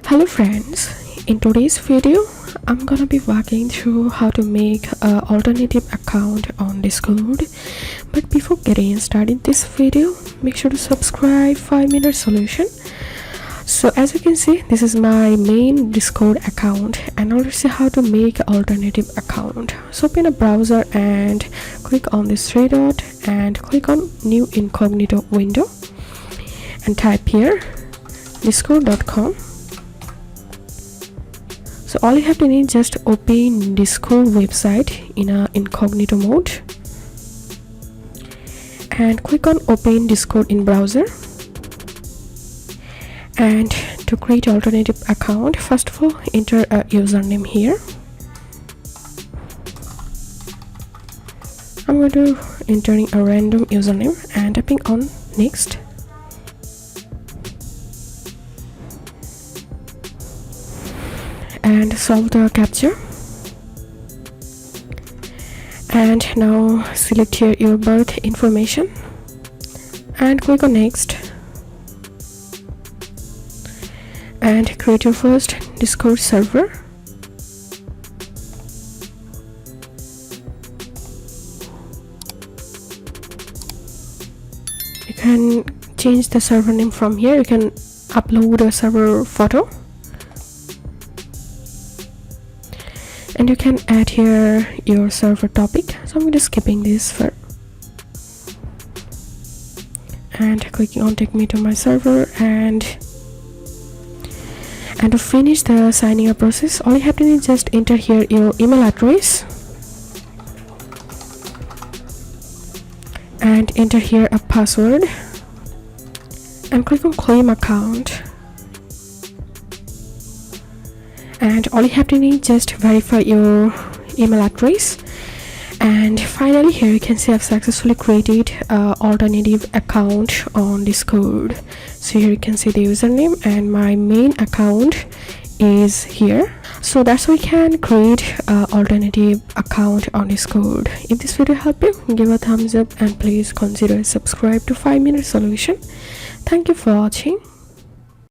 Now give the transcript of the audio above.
Hello friends, in today's video I'm gonna be walking through how to make an alternative account on Discord. But before getting started this video, make sure to subscribe 5-minute solution. So as you can see, this is my main Discord account, and now let's see how to make an alternative account. So open a browser and click on this three dot and click on new incognito window and type here discord.com. So all you have to need, just open Discord website in a incognito mode and click on open Discord in browser. And to create alternative account, first of all enter a username here. I'm going to entering a random username and tapping on next. And solve the captcha, and now select here your birth information and click on next and create your first Discord server. You can change the server name from here. You can upload a server photo, and you can add here your server topic. So I'm just skipping this for and clicking on take me to my server. And to finish the signing up process, all you have to do is just enter here your email address and enter here a password and click on claim account. And all you have to need, just verify your email address. And finally here you can see I've successfully created an alternative account on Discord. So here you can see the username and my main account is here. So that's how we can create an alternative account on Discord. If this video helped you, give a thumbs up and please consider subscribe to 5-minute solution. Thank you for watching.